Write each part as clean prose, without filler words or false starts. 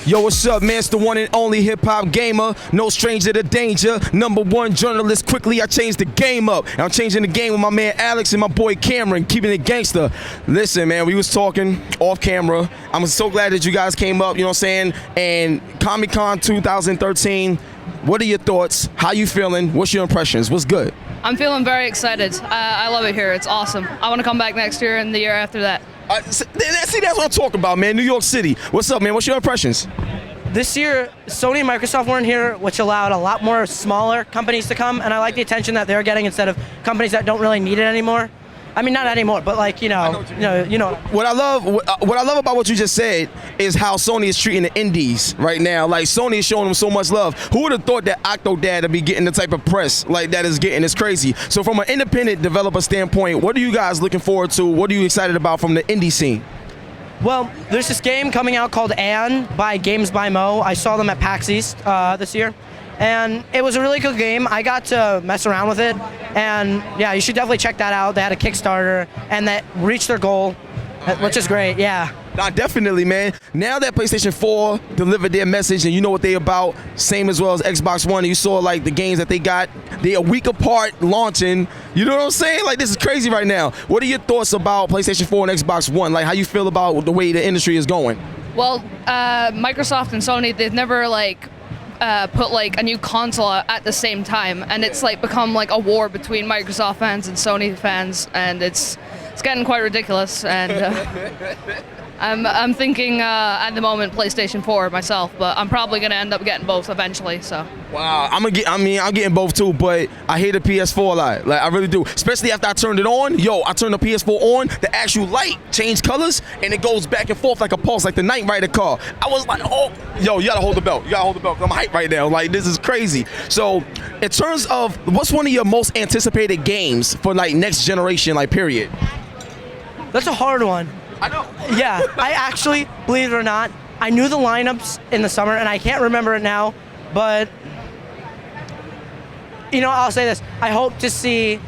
Yo, what's up, man? It's the one and only hip-hop gamer, no stranger to danger, #1 journalist. Quickly, I changed the game up. And I'm changing the game with my man Alex and my boy Cameron, keeping it gangster. Listen, man, we was talking off camera. I'm so glad that you guys came up, you know what I'm saying? And Comic-Con 2013, what are your thoughts? How you feeling? What's your impressions? What's good? I'm feeling very excited. I love it here. It's awesome. I want to come back next year and the year after that. See, that's what I'm talking about, man. New York City. What's up, man? What's your impressions? This year, Sony and Microsoft weren't here, which allowed a lot more smaller companies to come, and I like the attention that they're getting instead of companies that don't really need it anymore. I mean, not anymore, but like, you know. What I love about what you just said is how Sony is treating the indies right now. Like, Sony is showing them so much love. Who would have thought that Octodad would be getting the type of press like that is getting? It's crazy. So from an independent developer standpoint, what are you guys looking forward to? What are you excited about from the indie scene? Well, there's this game coming out called Anne by Games by Mo. I saw them at PAX East this year. And it was a really good game. I got to mess around with it, and yeah, you should definitely check that out. They had a Kickstarter, and that reached their goal, which is great, yeah. Nah, definitely, man. Now that PlayStation 4 delivered their message and you know what they about, same as well as Xbox One, and you saw like the games that they got, they're a week apart launching. You know what I'm saying? Like, this is crazy right now. What are your thoughts about PlayStation 4 and Xbox One? Like, how you feel about the way the industry is going? Well, Microsoft and Sony, they've never put like a new console out at the same time, and it's like become like a war between Microsoft fans and Sony fans, and it's getting quite ridiculous. And I'm thinking at the moment PlayStation 4 myself, but I'm probably gonna end up getting both eventually. So. Wow, I'm getting both too, but I hate the PS4 a lot. Like, I really do. Especially after I turned it on. Yo, I turned the PS4 on, the actual light changed colors, and it goes back and forth like a pulse, like the Knight Rider car. I was like, oh, yo, you gotta hold the belt. You gotta hold the belt, 'cause I'm hyped right now. Like, this is crazy. So, in terms of, what's one of your most anticipated games for like next generation, like, period? That's a hard one. I know. Yeah, I actually, believe it or not, I knew the lineups in the summer, and I can't remember it now, but you know, I'll say this. I hope to see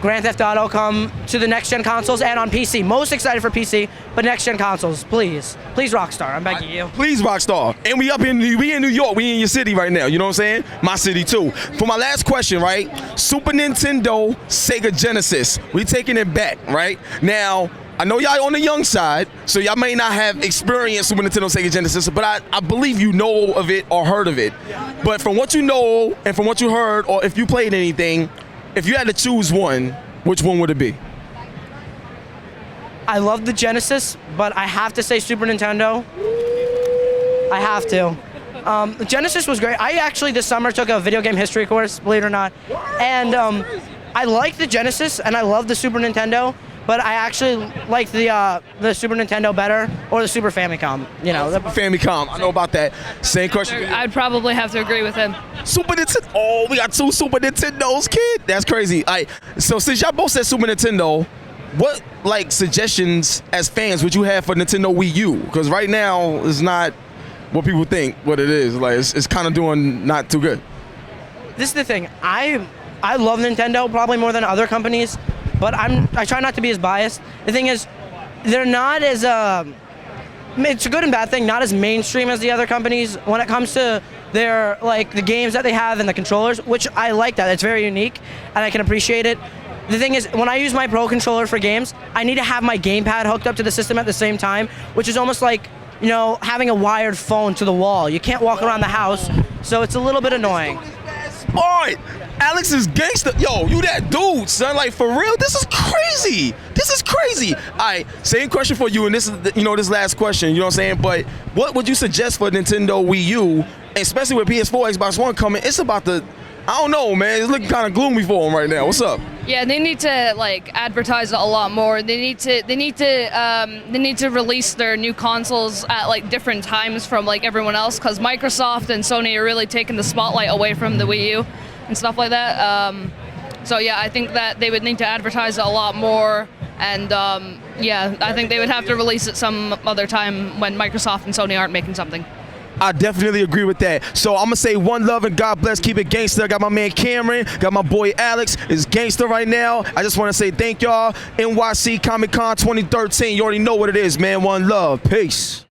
Grand Theft Auto come to the next-gen consoles and on PC. Most excited for PC, but next-gen consoles, please. Please, Rockstar, I'm begging you. Please, Rockstar. And we in New York. We in your city right now. You know what I'm saying? My city, too. For my last question, right? Super Nintendo, Sega Genesis. We taking it back, right? Now, I know y'all on the young side, so y'all may not have experienced Super Nintendo, Sega Genesis, but I believe you know of it or heard of it. But from what you know and from what you heard, or if you played anything, if you had to choose one, which one would it be? I love the Genesis, but I have to say Super Nintendo. I have to. The Genesis was great. I actually this summer took a video game history course, believe it or not, and I like the Genesis and I love the Super Nintendo. But I actually like the Super Nintendo better, or the Super Famicom. You know, the Famicom. I know about that. Same question. I'd probably have to agree with him. Super Nintendo. Oh, we got 2 Super Nintendos, kid. That's crazy. All right. So since y'all both said Super Nintendo, what like suggestions as fans would you have for Nintendo Wii U? Because right now it's not what people think what it is. Like, it's kind of doing not too good. This is the thing. I love Nintendo probably more than other companies. But I try not to be as biased. The thing is, they're not as it's a good and bad thing, not as mainstream as the other companies when it comes to their the games that they have and the controllers, which I like that. It's very unique and I can appreciate it. The thing is, when I use my Pro Controller for games, I need to have my gamepad hooked up to the system at the same time, which is almost like, you know, having a wired phone to the wall. You can't walk around the house, so it's a little bit annoying. All right, Alex is gangster. Yo, you that dude, son. Like, for real, this is crazy. This is crazy. All right, same question for you, and this is, this last question, you know what I'm saying? But what would you suggest for Nintendo Wii U, especially with PS4, Xbox One coming? It's about I don't know, man. It's looking kind of gloomy for them right now. What's up? Yeah, they need to advertise it a lot more. They need to release their new consoles at different times from everyone else, because Microsoft and Sony are really taking the spotlight away from the Wii U and stuff like that. So yeah, I think that they would need to advertise it a lot more, and yeah, I think they would have to release it some other time when Microsoft and Sony aren't making something. I definitely agree with that. So I'm going to say one love and God bless. Keep it gangster. I got my man Cameron. Got my boy Alex. Is gangster right now. I just want to say thank y'all. NYC Comic-Con 2013. You already know what it is, man. One love. Peace.